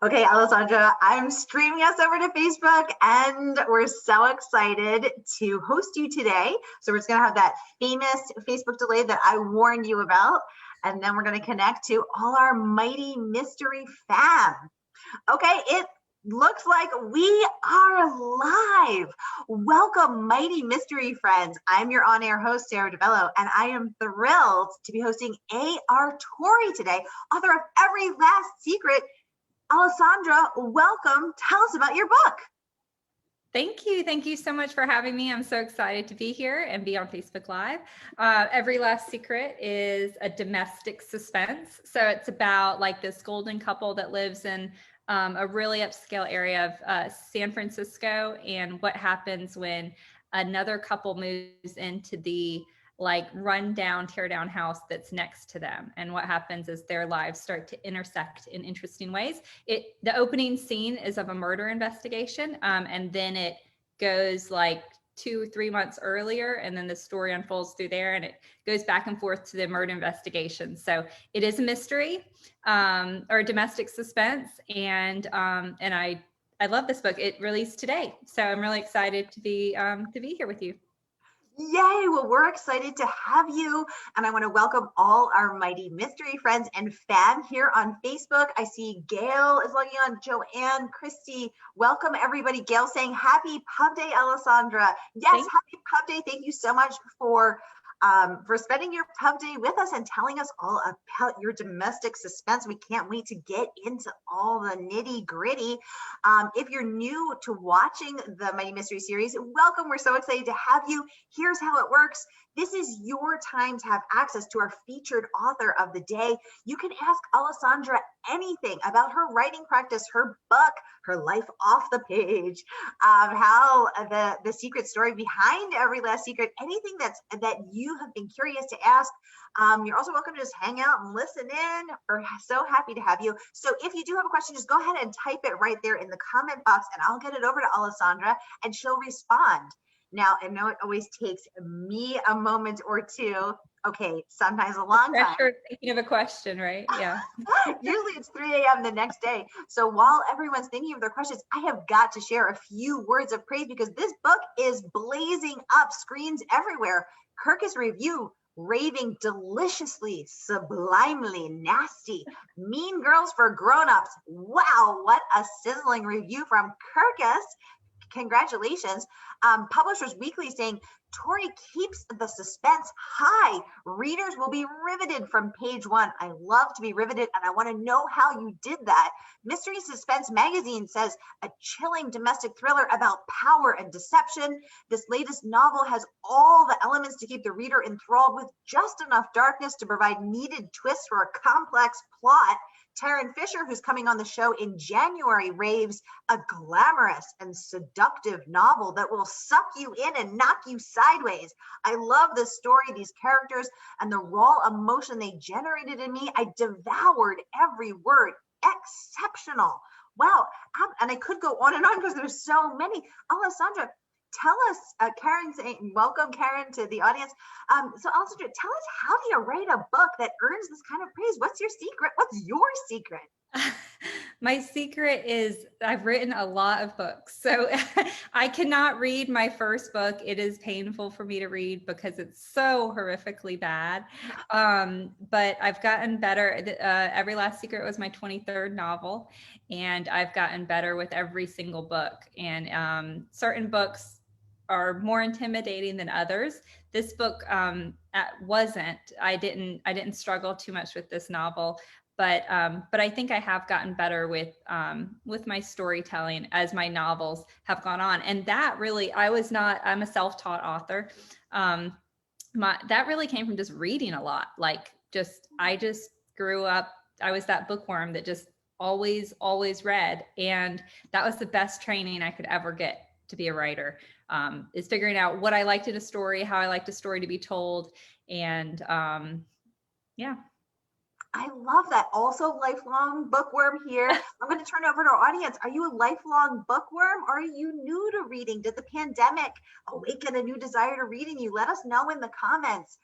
Okay, Alessandra, I'm streaming us over to Facebook and we're so excited to host you today. So we're just gonna have that famous Facebook delay that I warned you about. And then we're gonna connect to all our mighty mystery fam. Okay, it looks like we are live. Welcome, mighty mystery friends. I'm your on-air host, Sarah DeBello, and I am thrilled to be hosting A.R. Torre today, author of Every Last Secret. Alessandra, welcome. Tell us about your book. Thank you. Thank you so much for having me. I'm so excited to be here and be on Facebook Live. Every Last Secret is a domestic suspense. So it's about like this golden couple that lives in a really upscale area of San Francisco, and what happens when another couple moves into the like run down, tear down house that's next to them. And what happens is their lives start to intersect in interesting ways. The opening scene is of a murder investigation. And then it goes like 2 or 3 months earlier, and then the story unfolds through there, and it goes back and forth to the murder investigation. So it is a mystery or a domestic suspense. And I love this book. It released today. So I'm really excited to be here with you. Yay! Well, we're excited to have you. And I want to welcome all our mighty mystery friends and fam here on Facebook. I see Gail is logging on, Joanne, Christy. Welcome, everybody. Gail saying, happy pub day, Alessandra. Yes, happy pub day. Thank you so much for spending your pub day with us and telling us all about your domestic suspense. We can't wait to get into all the nitty gritty. If you're new to watching the Mighty Mystery series, welcome. We're so excited to have you. Here's how it works. This is your time to have access to our featured author of the day. You can ask Alessandra anything about her writing practice, her book, her life off the page, how the secret story behind Every Last Secret, anything that you have been curious to ask. You're also welcome to just hang out and listen in. We're so happy to have you. So if you do have a question, just go ahead and type it right there in the comment box, and I'll get it over to Alessandra and she'll respond. Now, I know it always takes me a moment or two. Okay, sometimes a long time. Thinking of a question, right? Yeah. Usually it's 3 a.m. the next day. So while everyone's thinking of their questions, I have got to share a few words of praise because this book is blazing up screens everywhere. Kirkus review, raving deliciously, sublimely nasty. Mean Girls for Grown-ups. Wow, what a sizzling review from Kirkus. Congratulations. Publishers Weekly saying, Torre keeps the suspense high. Readers will be riveted from page one. I love to be riveted, and I want to know how you did that. Mystery Suspense Magazine says, a chilling domestic thriller about power and deception. This latest novel has all the elements to keep the reader enthralled with just enough darkness to provide needed twists for a complex plot. Taryn Fisher, who's coming on the show in January, raves a glamorous and seductive novel that will suck you in and knock you sideways. I love this story, these characters, and the raw emotion they generated in me. I devoured every word. Exceptional. Wow. And I could go on and on because there's so many. Alessandra, tell us, Karen saying, welcome Karen to the audience. So Alessandra, tell us, how do you write a book that earns this kind of praise? What's your secret? What's your secret? My secret is I've written a lot of books. So I cannot read my first book. It is painful for me to read because it's so horrifically bad. But I've gotten better. Every Last Secret was my 23rd novel, and I've gotten better with every single book. And certain books are more intimidating than others. This book wasn't. I didn't struggle too much with this novel. But I think I have gotten better with my storytelling as my novels have gone on. And that really, I'm a self-taught author. That really came from just reading a lot. I just grew up, I was that bookworm that just always read. And that was the best training I could ever get to be a writer, is figuring out what I liked in a story, how I liked a story to be told. And yeah. I love that. Also, lifelong bookworm here. I'm going to turn over to our audience. Are you a lifelong bookworm, or are you new to reading? Did the pandemic awaken a new desire to read in you? Let us know in the comments.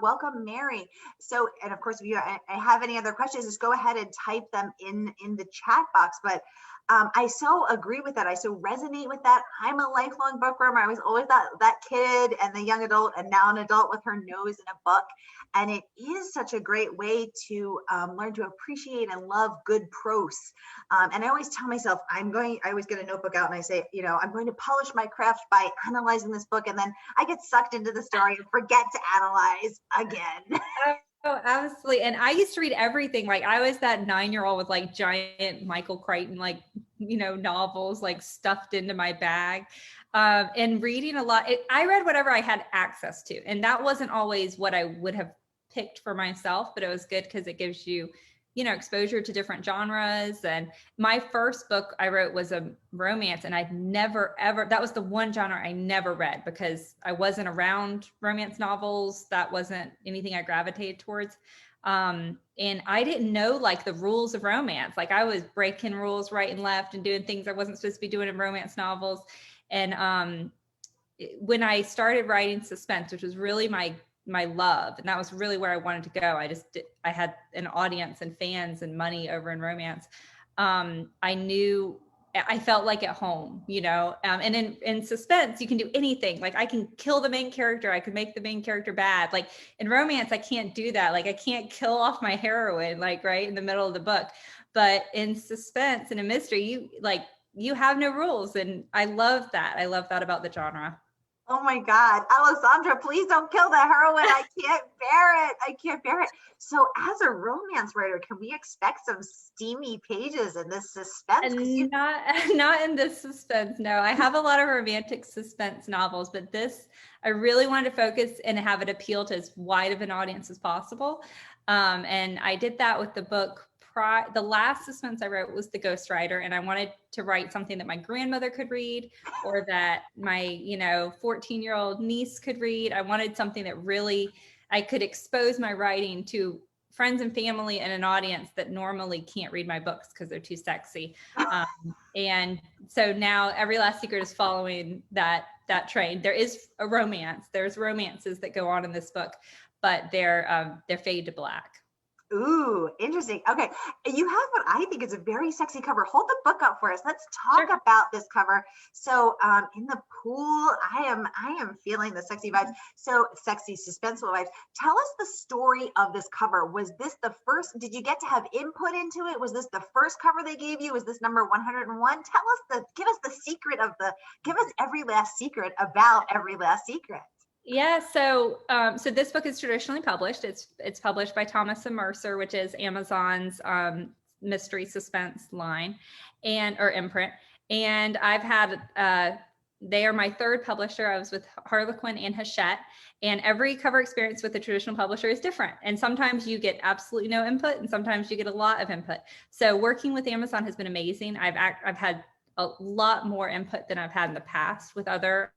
Welcome, Mary. So, and of course, if you have any other questions, just go ahead and type them in the chat box. But I so agree with that. I so resonate with that. I'm a lifelong bookworm. I was always that kid and the young adult, and now an adult with her nose in a book. And it is such a great way to learn to appreciate and love good prose. And I always tell myself, I always get a notebook out and I say, I'm going to polish my craft by analyzing this book. And then I get sucked into the story and forget to analyze again. Oh, absolutely. And I used to read everything. Like I was that 9-year-old with like giant Michael Crichton, like, novels like stuffed into my bag. And reading a lot. I read whatever I had access to. And that wasn't always what I would have picked for myself, but it was good because it gives you, exposure to different genres. And my first book I wrote was a romance, and I'd never, ever, that was the one genre I never read because I wasn't around romance novels. That wasn't anything I gravitated towards. And I didn't know like the rules of romance. Like I was breaking rules right and left and doing things I wasn't supposed to be doing in romance novels. And when I started writing suspense, which was really my love, and that was really where I wanted to go. I had an audience and fans and money over in romance. I felt like at home, and in suspense, you can do anything. Like I can kill the main character. I could make the main character bad. Like in romance, I can't do that. Like I can't kill off my heroine, like right in the middle of the book. But in suspense and a mystery, you have no rules. And I love that. I love that about the genre. Oh my God, Alessandra, please don't kill the heroine. I can't bear it. I can't bear it. So as a romance writer, can we expect some steamy pages in this suspense? Not in this suspense. No, I have a lot of romantic suspense novels, but this, I really wanted to focus and have it appeal to as wide of an audience as possible. And I did that with the book. The last suspense I wrote was The Ghostwriter, and I wanted to write something that my grandmother could read or that my 14-year-old niece could read. I wanted something that really I could expose my writing to friends and family and an audience that normally can't read my books because they're too sexy. And so now Every Last Secret is following that train. There is a romance. There's romances that go on in this book, but they're fade to black. Ooh, interesting. Okay. You have what I think is a very sexy cover. Hold the book up for us. Let's talk about this cover. So in the pool, I am feeling the sexy vibes. So sexy, suspenseful vibes. Tell us the story of this cover. Was this the first? Did you get to have input into it? Was this the first cover they gave you? Was this number 101? Give us the secret give us every last secret about Every Last Secret. Yeah, so this book is traditionally published. It's published by Thomas and Mercer, which is Amazon's mystery suspense line or imprint. And I've had they are my third publisher. I was with Harlequin and Hachette, and every cover experience with a traditional publisher is different. And sometimes you get absolutely no input, and sometimes you get a lot of input. So working with Amazon has been amazing. I've had a lot more input than I've had in the past with other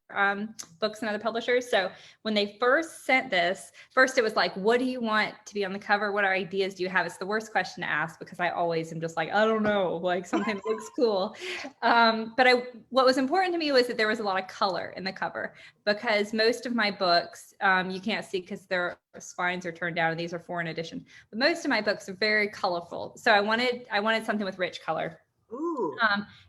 books and other publishers. So when they first sent this, first it was like, what do you want to be on the cover? What ideas do you have? It's the worst question to ask because I always am just like, I don't know, like something looks cool. But what was important to me was that there was a lot of color in the cover because most of my books, you can't see because their spines are turned down and these are foreign edition. But most of my books are very colorful. So I wanted something with rich color. Ooh.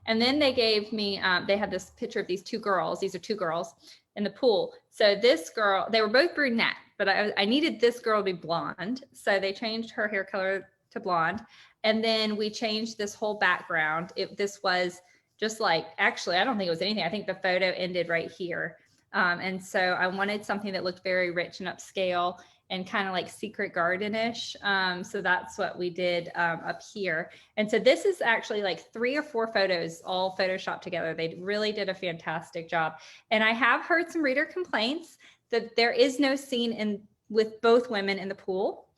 And then they gave me, they had this picture of these two girls. These are two girls in the pool. So this girl, they were both brunette, but I needed this girl to be blonde. So they changed her hair color to blonde. And then we changed this whole background. This was just like, actually, I don't think it was anything. I think the photo ended right here. And so I wanted something that looked very rich and upscale and kind of like Secret Garden-ish. So that's what we did up here. And so this is actually like 3 or 4 photos all photoshopped together. They really did a fantastic job. And I have heard some reader complaints that there is no scene with both women in the pool.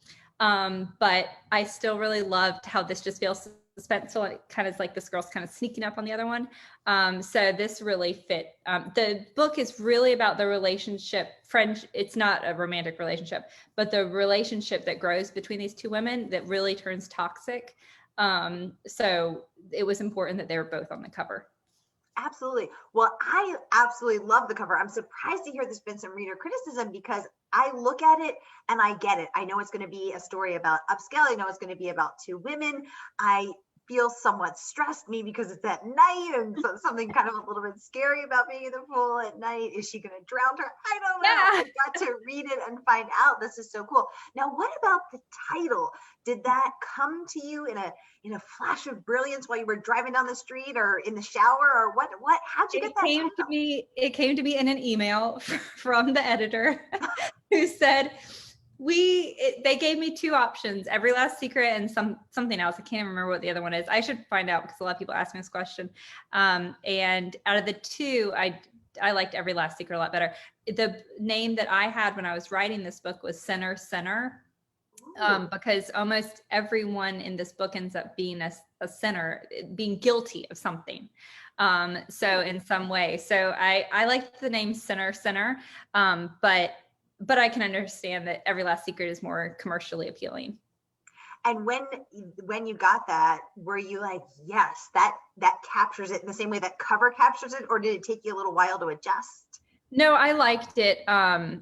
But I still really loved how this just feels suspense, so it kind of like this girl's kind of sneaking up on the other one. So this really fit. The book is really about the relationship, friend. It's not a romantic relationship, but the relationship that grows between these two women that really turns toxic. So it was important that they were both on the cover. Absolutely. Well, I absolutely love the cover. I'm surprised to hear there's been some reader criticism because I look at it and I get it. I know it's going to be a story about upscale. I know it's going to be about two women. I feel somewhat stressed, maybe because it's at night and so something kind of a little bit scary about being in the pool at night. Is she going to drown her? I don't know. Yeah. I got to read it and find out. This is so cool. Now, what about the title? Did that come to you in a flash of brilliance while you were driving down the street or in the shower or what how'd you get that title? It came to me in an email from the editor who said, they gave me two options, Every Last Secret and something else. I can't remember what the other one is. I should find out because a lot of people ask me this question. And out of the two, I liked Every Last Secret a lot better. The name that I had when I was writing this book was Center. Because almost everyone in this book ends up being a sinner, being guilty of something. So in some way, so I liked the name Center, but I can understand that Every Last Secret is more commercially appealing. And when you got that, were you like, yes, that captures it in the same way that cover captures it, or did it take you a little while to adjust? No, I liked it. I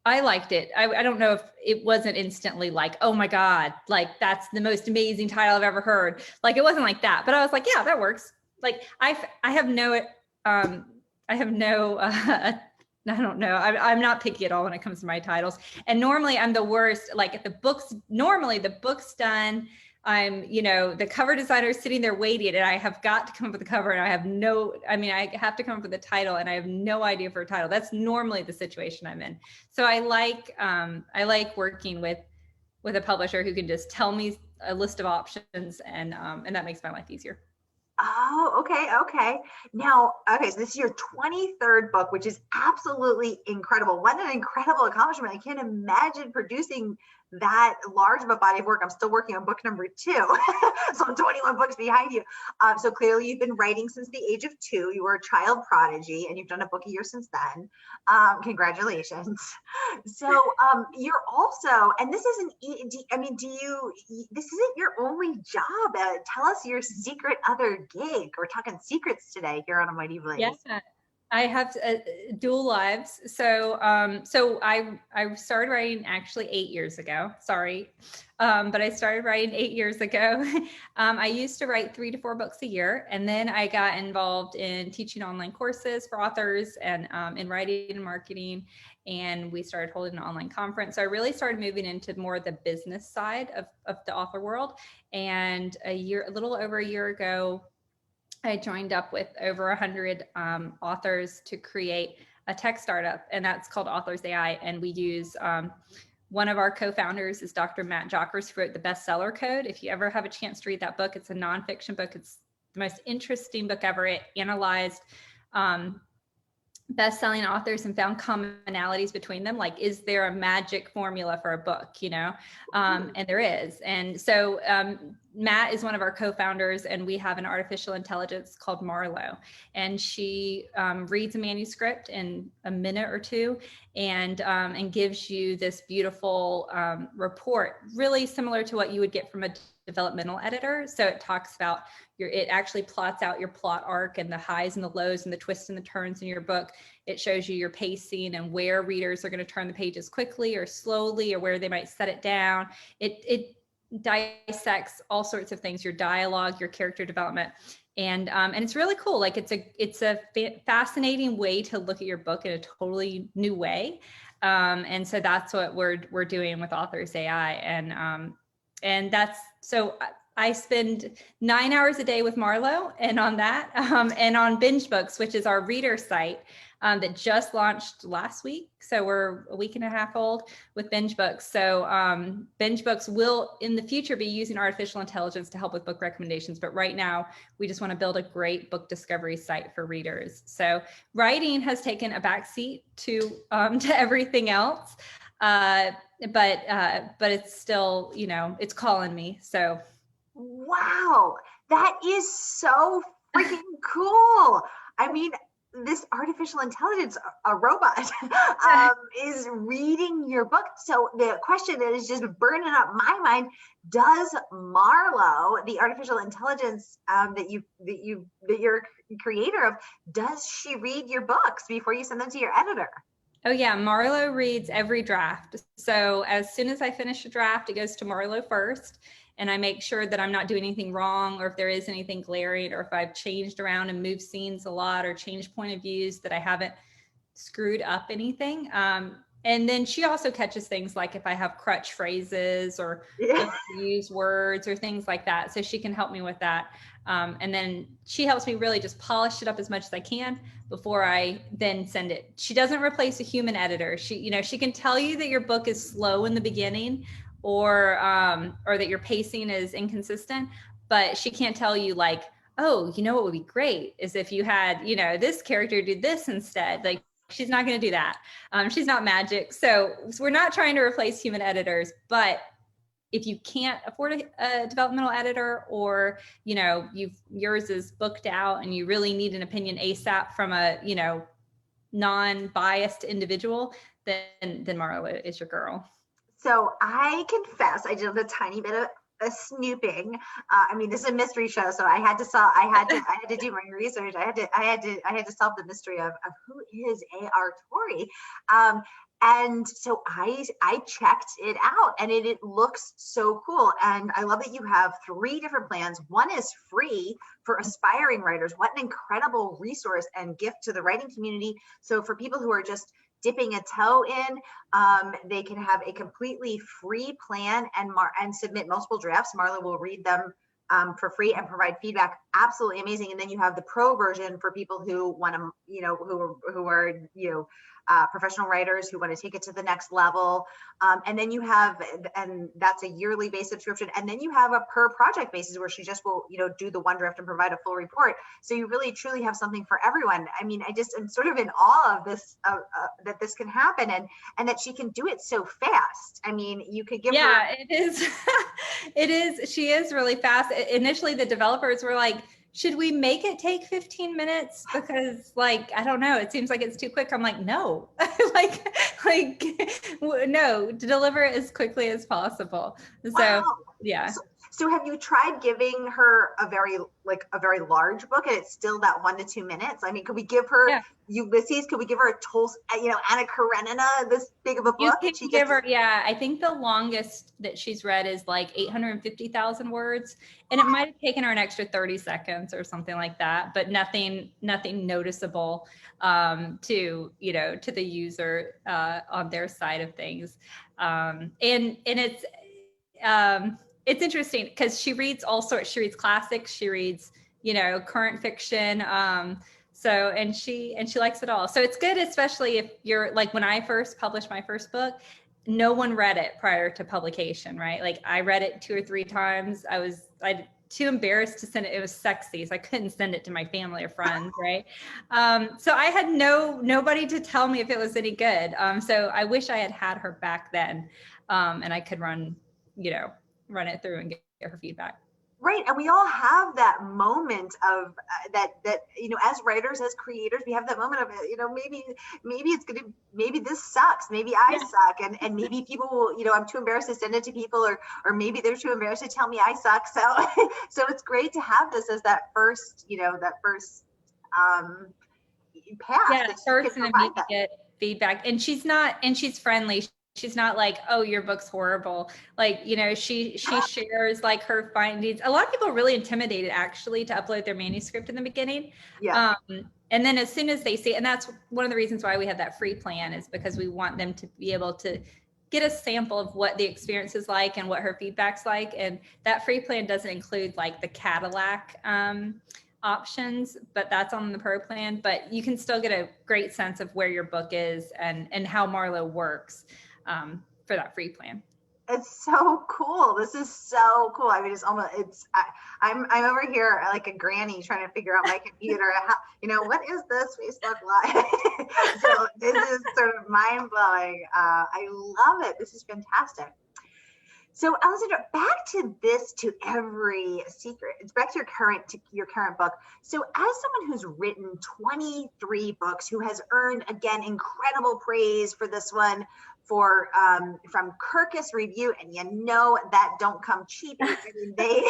don't know if it wasn't instantly like, oh my God, like that's the most amazing title I've ever heard. Like it wasn't like that, but I was like, yeah, that works. Like I have no, I don't know. I'm not picky at all when it comes to my titles. And normally I'm the worst. Like if the book's done, I'm, the cover designer is sitting there waiting and I have got to come up with a cover and I have to come up with a title and I have no idea for a title. That's normally the situation I'm in. So I like working with a publisher who can just tell me a list of options and that makes my life easier. Oh, okay. Now, so this is your 23rd book, which is absolutely incredible. What an incredible accomplishment. I can't imagine producing that large of a body of work. I'm still working on book number 2. So I'm 21 books behind you. So clearly you've been writing since the age of 2. You were a child prodigy and you've done a book a year since then. Congratulations. So you're also, and this isn't, this isn't your only job. Tell us your secret other gig. We're talking secrets today here on A Mighty Blaze. Yes. I have dual lives. So I started writing actually 8 years ago. Sorry. But I started writing 8 years ago. I used to write 3 to 4 books a year. And then I got involved in teaching online courses for authors and in writing and marketing. And we started holding an online conference. So I really started moving into more the business side of the author world. And a little over a year ago, I joined up with over 100 authors to create a tech startup, and that's called Authors AI. And we use one of our co-founders is Dr. Matt Jockers, who wrote the bestseller code. If you ever have a chance to read that book, it's a nonfiction book. It's the most interesting book ever. It analyzed best-selling authors and found commonalities between them. Like, is there a magic formula for a book, and there is. And so Matt is one of our co-founders, and we have an artificial intelligence called Marlo, and she reads a manuscript in a minute or two and gives you this beautiful report, really similar to what you would get from a developmental editor. So it talks about it actually plots out your plot arc and the highs and the lows and the twists and the turns in your book. It shows you your pacing and where readers are going to turn the pages quickly or slowly, or where they might set it down. It dissects all sorts of things, your dialogue, your character development. And it's really cool. Like it's a fascinating way to look at your book in a totally new way. And so that's what we're doing with Authors AI. And that's, so I spend 9 hours a day with Marlo and on that, and on Binge Books, which is our reader site that just launched last week. So we're a week and a half old with Binge Books. So Binge Books will in the future be using artificial intelligence to help with book recommendations. But right now we just want to build a great book discovery site for readers. So writing has taken a backseat to everything else. But it's still, it's calling me. So Wow, that is so freaking cool. I mean, this artificial intelligence, a robot, is reading your book. So the question that is just burning up my mind: does Marlo, the artificial intelligence that you're creator of, does she read your books before you send them to your editor? Oh yeah, Marlo reads every draft. So as soon as I finish a draft, it goes to Marlo first, and I make sure that I'm not doing anything wrong, or if there is anything glaring, or if I've changed around and moved scenes a lot or changed point of views, that I haven't screwed up anything. And then she also catches things like if I have crutch phrases or Yeah. use words or things like that. So she can help me with that. And then she helps me really just polish it up as much as I can before I then send it. She doesn't replace a human editor. She can tell you that your book is slow in the beginning, or that your pacing is inconsistent, but she can't tell you like, oh, what would be great is if you had, this character do this instead. Like, she's not going to do that. She's not magic. So we're not trying to replace human editors, but if you can't afford a developmental editor, or, yours is booked out and you really need an opinion ASAP from a, non-biased individual, then Marlo is your girl. So I confess, I did a tiny bit of snooping. I mean, this is a mystery show, so I had to solve. I had to do my research. I had to solve the mystery of who is A.R. Torre. And so I checked it out, and it looks so cool. And I love that you have 3 different plans. One is free for aspiring writers. What an incredible resource and gift to the writing community. So for people who are just dipping a toe in, they can have a completely free plan and submit multiple drafts. Marlo will read them for free and provide feedback. Absolutely amazing. And then you have the pro version for people who want to, who are professional writers who want to take it to the next level. And then you have, and that's a yearly based subscription. And then you have a per project basis where she just will, do the one draft and provide a full report. So you really truly have something for everyone. I mean, I just am sort of in awe of this, that this can happen, and that she can do it so fast. I mean, you could give her. It is. It is. She is really fast. Initially, the developers were like, should we make it take 15 minutes? Because I don't know, it seems like it's too quick. I'm like, no, no, to deliver it as quickly as possible. So, wow. yeah. So have you tried giving her a very large book, and it's still that 1 to 2 minutes? I mean, could we give her Ulysses? Could we give her a Anna Karenina, this big of a book? You can give her, I think the longest that she's read is like 850,000 words, and it might have taken her an extra 30 seconds or something like that, but nothing noticeable to the user on their side of things. And it's interesting because she reads all sorts. She reads classics. She reads, current fiction. And she likes it all. So it's good, especially if you're like, when I first published my first book, no one read it prior to publication, right? Like, I read it 2 or 3 times. I too embarrassed to send it. It was sexy, so I couldn't send it to my family or friends, right? So I had nobody to tell me if it was any good. So I wish I had her back then, and I could run it through and get her feedback. Right. And we all have that moment of that, as writers, as creators, we have that moment of, maybe this sucks. Maybe I suck. And maybe people will, I'm too embarrassed to send it to people, or maybe they're too embarrassed to tell me I suck. So it's great to have this as that first, path. Yeah, first and immediate feedback. And she's friendly. She's not like, oh, your book's horrible. She shares like her findings. A lot of people are really intimidated actually to upload their manuscript in the beginning. Yeah. And then as soon as they see, and that's one of the reasons why we have that free plan, is because we want them to be able to get a sample of what the experience is like and what her feedback's like. And that free plan doesn't include like the Cadillac options, but that's on the pro plan. But you can still get a great sense of where your book is and how Marlo works for that free plan. It's so cool. This is so cool. I mean, I'm over here like a granny trying to figure out my computer. What is this Facebook Live? So this is sort of mind blowing. I love it. This is fantastic. So Alessandra, back to this, to every secret. It's back to your current book. So as someone who's written 23 books, who has earned, again, incredible praise for this one, for from Kirkus Review, and you know that don't come cheap. I mean, they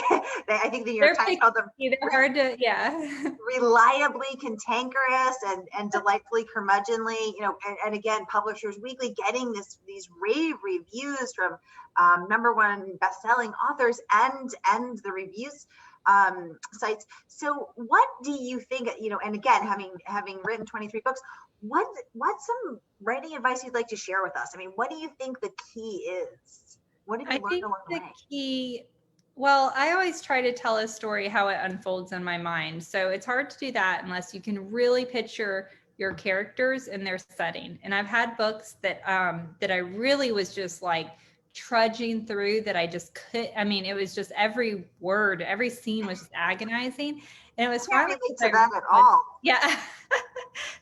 I think the New York Times called them they're hard to, yeah. reliably cantankerous and delightfully curmudgeonly, and again, Publishers Weekly getting these rave reviews from #1 best-selling authors and the reviews sites. So what do you think, and again, having written 23 books, what's some writing advice you'd like to share with us? I mean, what do you think the key is? What have you I learned think along the the way? key, well, I always try to tell a story how it unfolds in my mind. So it's hard to do that unless you can really picture your characters and their setting. And I've had books that I really was just like trudging through, that I just I mean, it was just every word, every scene was just agonizing. And it was I can't finally, relate to that at all. yeah.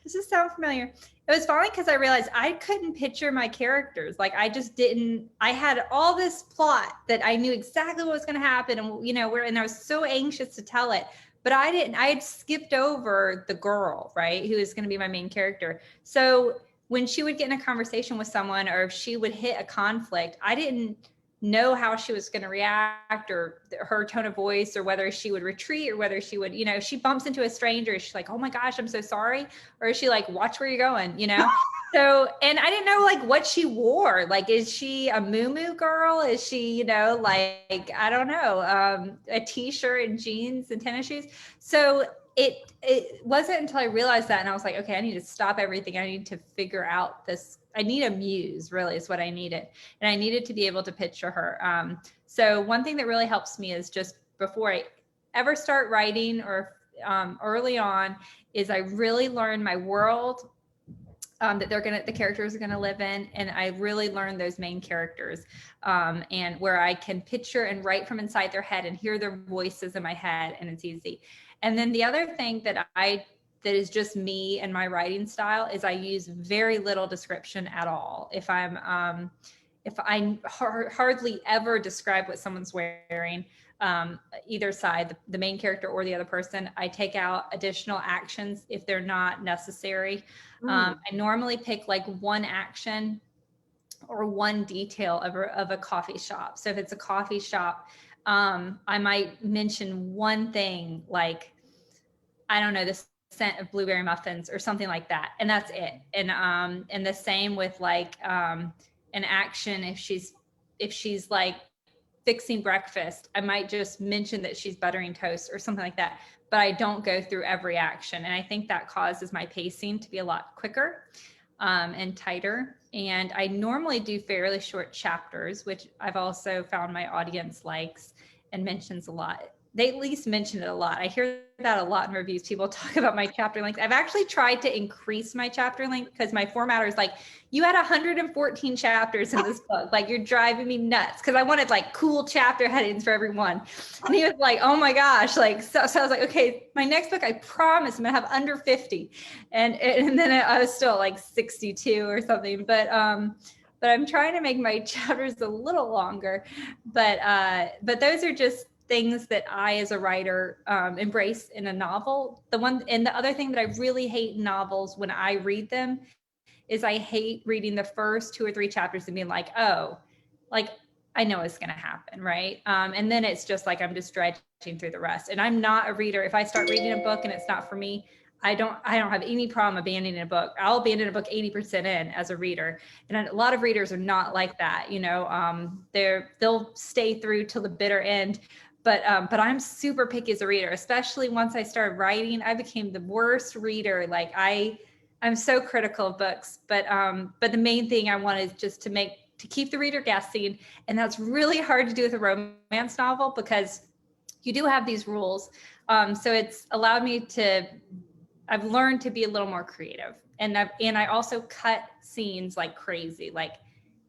Does this sound familiar? It was finally because I realized I couldn't picture my characters. Like I just didn't, I had all this plot that I knew exactly what was going to happen. And, and I was so anxious to tell it, but I had skipped over the girl, right? Who is going to be my main character. So when she would get in a conversation with someone, or if she would hit a conflict, I didn't know how she was going to react, or her tone of voice, or whether she would retreat, or whether she would, if she bumps into a stranger, she's like, oh my gosh, I'm so sorry. Or is she like, watch where you're going, So, and I didn't know like what she wore. Like, is she a moo girl? Is she, like, I don't know, a t-shirt and jeans and tennis shoes. So it wasn't until I realized that, and I was like, okay, I need to stop everything. I need to figure out this. I need a muse, really, is what I needed. And I needed to be able to picture her. So one thing that really helps me is just before I ever start writing, or early on, is I really learn my world that the characters are gonna live in, and I really learn those main characters, and where I can picture and write from inside their head and hear their voices in my head, and it's easy. And then the other thing that is just me and my writing style is I use very little description at all. If I hardly ever describe what someone's wearing, either side, the main character or the other person, I take out additional actions if they're not necessary. I normally pick like one action or one detail of a coffee shop. So if it's a coffee shop, I might mention one thing, like, I don't know, the scent of blueberry muffins or something like that. And that's it. And the same with like, an action. If she's like fixing breakfast, I might just mention that she's buttering toast or something like that, but I don't go through every action. And I think that causes my pacing to be a lot quicker, and tighter. And I normally do fairly short chapters, which I've also found my audience likes and mentions a lot. They at least mention it a lot. I hear that a lot in reviews. People talk about my chapter length. I've actually tried to increase my chapter length because my formatter is like, you had 114 chapters in this book. Like, you're driving me nuts. Because I wanted like cool chapter headings for everyone. And he was like, oh my gosh. Like, so I was like, okay, my next book, I promise I'm gonna have under 50. And then I was still like 62 or something. But I'm trying to make my chapters a little longer. But those are just things that I, as a writer, embrace in a novel. The other thing that I really hate in novels when I read them is I hate reading the first 2 or 3 chapters and being like, oh, like, I know it's going to happen, right? And then it's just like I'm just dredging through the rest. And I'm not a reader. If I start reading a book and it's not for me, I don't have any problem abandoning a book. I'll abandon a book 80% in as a reader. And a lot of readers are not like that. They'll stay through till the bitter end. But I'm super picky as a reader, especially once I started writing. I became the worst reader. Like, I'm so critical of books, but the main thing I want is just to keep the reader guessing. And that's really hard to do with a romance novel because you do have these rules. So it's allowed me I've learned to be a little more creative. And I also cut scenes like crazy. Like,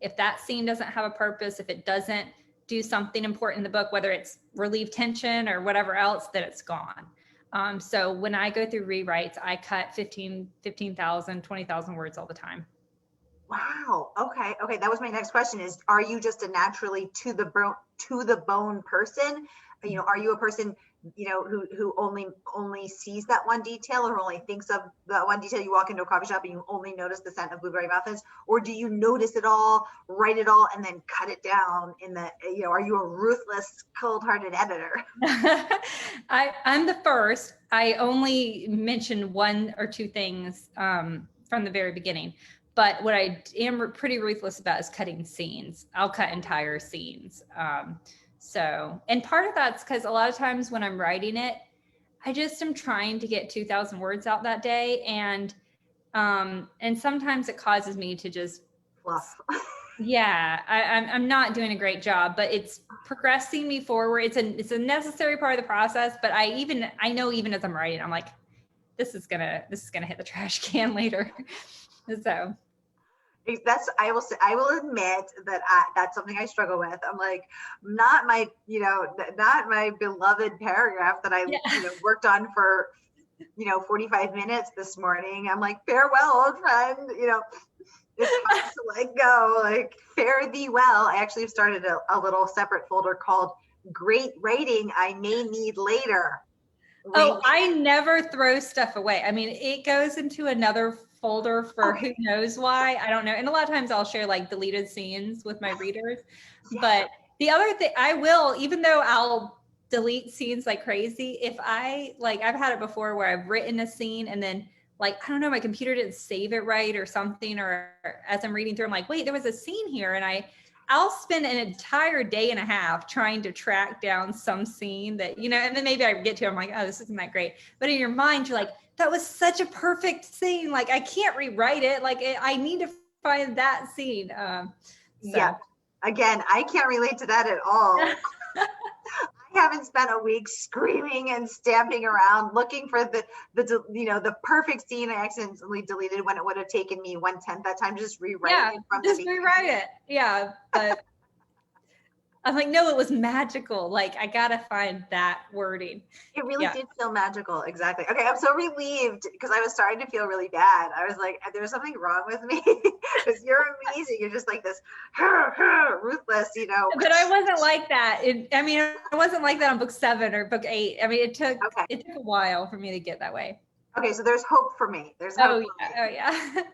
if that scene doesn't have a purpose, if it doesn't do something important in the book, whether it's relieve tension or whatever else, then it's gone. So when I go through rewrites, I cut 15,000, 20,000 words all the time. Wow. Okay. Okay. That was my next question is, are you just a naturally to the bone person? You know, are you a person, you know, who only sees that one detail or only thinks of that one detail? You walk into a coffee shop and you only notice the scent of blueberry muffins, or do you notice it all, write it all, and then cut it down in the, you know, are you a ruthless, cold-hearted editor? I'm the first. I only mentioned one or two things from the very beginning. But what I am pretty ruthless about is cutting scenes. I'll cut entire scenes. And part of that's because a lot of times when I'm writing it, I just am trying to get 2,000 words out that day. And sometimes it causes me to just Fluff. yeah, I'm not doing a great job, but it's progressing me forward. It's a necessary part of the process. But I know even as I'm writing, I'm like, this is gonna hit the trash can later. So That's I will admit that that's something I struggle with. I'm like, not my, you know, not my beloved paragraph that I, yeah. you know, worked on for, you know, 45 minutes this morning. I'm like, farewell, old friend, you know, it's hard to let go, like, fare thee well. I actually started a little separate folder called Great Writing I May Need Later. Oh, I never throw stuff away. I mean, it goes into another folder for who knows why. I don't know. And a lot of times I'll share like deleted scenes with my readers. Yeah. But the other thing I will, even though I'll delete scenes like crazy, if I've had it before where I've written a scene and then like, I don't know, my computer didn't save it right or something, or as I'm reading through, I'm like, wait, there was a scene here. And I'll spend an entire day and a half trying to track down some scene that, you know, and then maybe I get to it, I'm like, oh, this isn't that great. But in your mind, you're like, that was such a perfect scene. Like, I can't rewrite it. Like, I need to find that scene. Yeah. Again, I can't relate to that at all. I haven't spent a week screaming and stamping around looking for the you know, the perfect scene I accidentally deleted when it would have taken me 1/10 that time to just rewrite it from just the rewrite it. Yeah, but I'm like, no, it was magical. Like, I gotta find that wording. It really did feel magical. Exactly. Okay, I'm so relieved because I was starting to feel really bad. I was like, there's something wrong with me because you're amazing. You're just like this ruthless, you know. But I wasn't like that. I wasn't like that on book 7 or book 8. I mean, it took a while for me to get that way. Okay, so there's hope for me. There's hope for me. Oh yeah.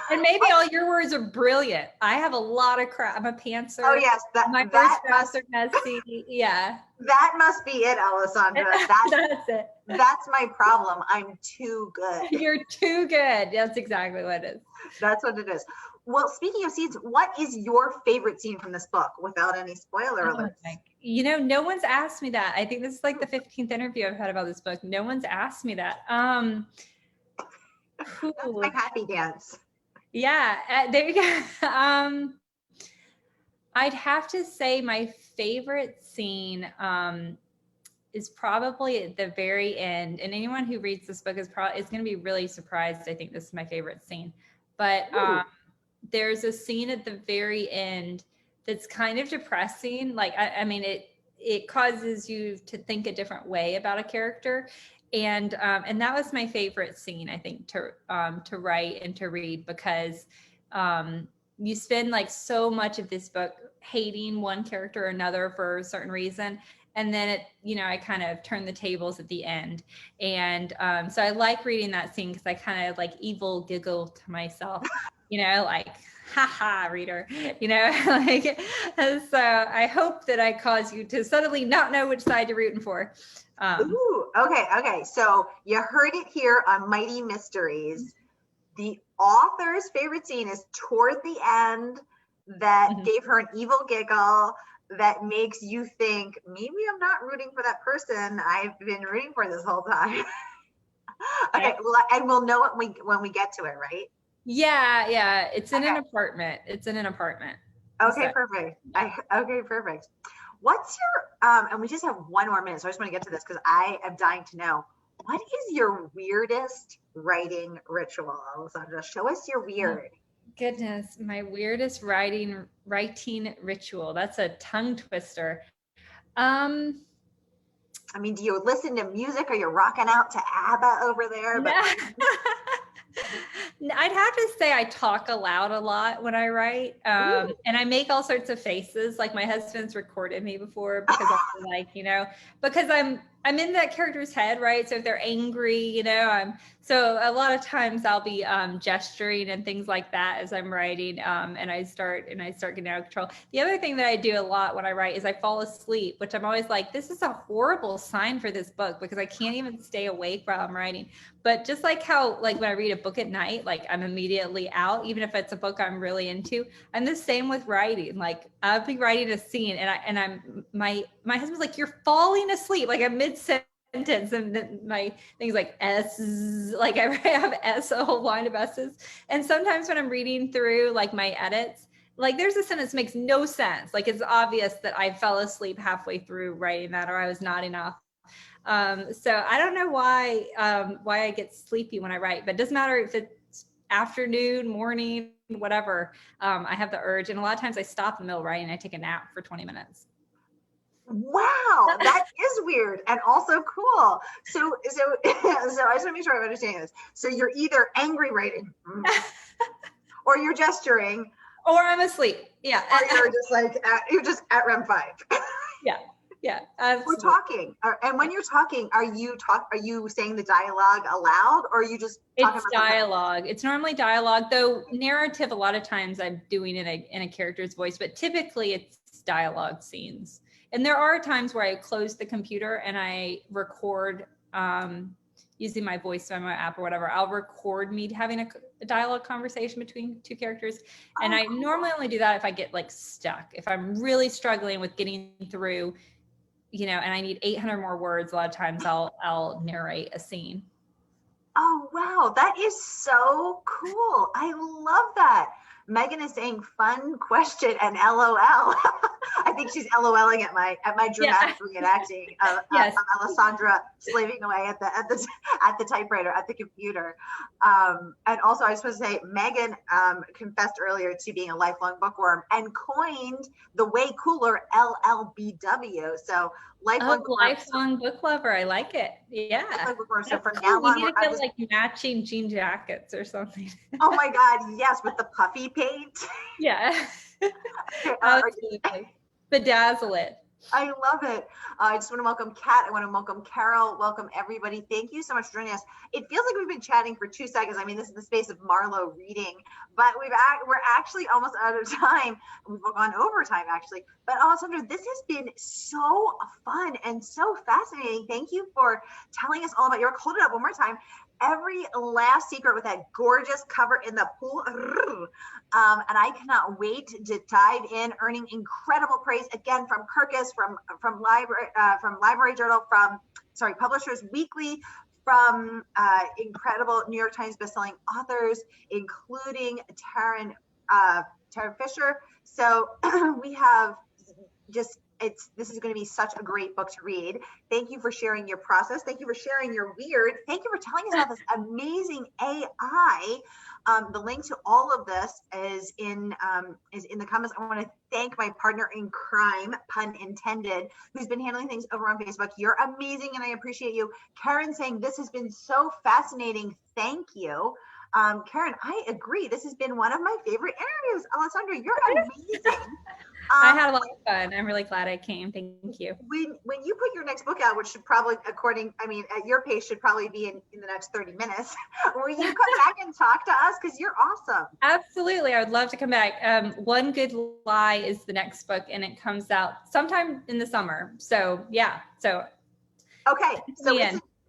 And maybe all your words are brilliant. I have a lot of crap. I'm a pantser. Oh yes, my first drafts are messy. Yeah. That must be it, Alessandra. That's it. That's my problem. I'm too good. You're too good. That's exactly what it is. That's what it is. Well, speaking of scenes, what is your favorite scene from this book without any spoiler alerts? You know, no one's asked me that. I think this is like the 15th interview I've had about this book. No one's asked me that. That's my happy dance. Yeah, there you go. I'd have to say my favorite scene is probably at the very end. And anyone who reads this book is going to be really surprised. I think this is my favorite scene. But there's a scene at the very end that's kind of depressing. Like, I mean, it causes you to think a different way about a character. And that was my favorite scene, I think, to write and to read, because you spend like so much of this book hating one character or another for a certain reason. And then I kind of turn the tables at the end. And so I like reading that scene because I kind of like evil giggle to myself, like, haha, reader, like, so I hope that I cause you to suddenly not know which side you're rooting for. Ooh, okay. So you heard it here on Mighty Mysteries. The author's favorite scene is toward the end that gave her an evil giggle that makes you think, maybe I'm not rooting for that person I've been rooting for this whole time. Okay, well, and we'll know it when we get to it, right? Yeah. It's in an apartment. Okay, perfect. Okay, perfect. What's your, and we just have one more minute, so I just want to get to this because I am dying to know, what is your weirdest writing ritual, Alessandra? Show us your weird. Goodness, my weirdest writing ritual. That's a tongue twister. I mean, do you listen to music? Are you rocking out to ABBA over there? I'd have to say I talk aloud a lot when I write, and I make all sorts of faces. Like my husband's recorded me before because I'm like, because I'm in that character's head, right? So if they're angry, so a lot of times I'll be gesturing and things like that as I'm writing, and I start getting out of control. The other thing that I do a lot when I write is I fall asleep, which I'm always like, this is a horrible sign for this book because I can't even stay awake while I'm writing. But just like how, like when I read a book at night, like I'm immediately out, even if it's a book I'm really into. I'm the same with writing. Like I'll be writing a scene and my husband's like, you're falling asleep. Like I'm mid-sentence and then my things like S, like I have S, a whole line of S's. And sometimes when I'm reading through like my edits, like there's a sentence that makes no sense. Like it's obvious that I fell asleep halfway through writing that, or I was nodding off. So I don't know why I get sleepy when I write, but it doesn't matter if it's afternoon, morning, whatever. I have the urge, and a lot of times I stop in the middle of writing and I take a nap for 20 minutes. Wow, that is weird and also cool. So I just want to make sure I'm understanding this. So you're either angry writing, or you're gesturing, or I'm asleep. Yeah, or you're just like you're just at REM 5. Yeah, absolutely. We're talking, and when you're talking, are you saying the dialogue aloud, or are you just talking? It's dialogue. It's normally dialogue, though narrative. A lot of times I'm doing it in a character's voice, but typically it's dialogue scenes. And there are times where I close the computer and I record using my voice memo app or whatever. I'll record me having a dialogue conversation between two characters, and I normally only do that if I get like stuck. If I'm really struggling with getting through, and I need 800 more words, a lot of times I'll narrate a scene. Oh, wow. That is so cool. I love that. Megan is saying fun question and LOL. I think she's LOLing at my dramatic reenacting of Alessandra slaving away at the typewriter, at the computer. And also I just want to say Megan confessed earlier to being a lifelong bookworm and coined the way cooler LLBW. So lifelong book lover. I like it. Yeah. So from now on, we need to get like matching jean jackets or something. Oh my God, yes, with the puffy paint. Yeah. Absolutely. Bedazzle it. I love it. I just want to welcome Kat. I want to welcome Carol. Welcome everybody. Thank you so much for joining us. It feels like we've been chatting for 2 seconds. I mean, this is the space of Marlo reading, but we're actually almost out of time. We've gone over time actually. But Alessandra, this has been so fun and so fascinating. Thank you for telling us all about your work. Hold it up one more time. Every last secret with that gorgeous cover in the pool. And I cannot wait to dive in, earning incredible praise again from Kirkus, from Library Journal, from Publishers Weekly, from incredible New York Times bestselling authors, including Taryn Fisher. So we have just, this is going to be such a great book to read. Thank you for sharing your process. Thank you for sharing your weird. Thank you for telling us about this amazing AI. The link to all of this is in the comments. I want to thank my partner in crime, pun intended, who's been handling things over on Facebook. You're amazing, and I appreciate you. Karen saying this has been so fascinating. Thank you. Karen, I agree. This has been one of my favorite interviews. Alessandra, you're amazing. I had a lot of fun. I'm really glad I came. Thank you. When you put your next book out, which should probably, at your pace, should probably be in the next 30 minutes, will you come back and talk to us? Because you're awesome. Absolutely. I would love to come back. One Good Lie is the next book, and it comes out sometime in the summer. So, yeah. So, okay.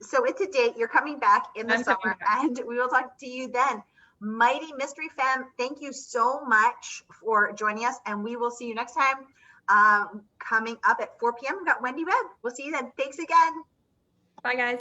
So it's a date. You're coming back in the summer, and we will talk to you then. Mighty Mystery Fam, thank you so much for joining us, and we will see you next time. Coming up at 4 p.m., we've got Wendy Webb. We'll see you then. Thanks again. Bye, guys.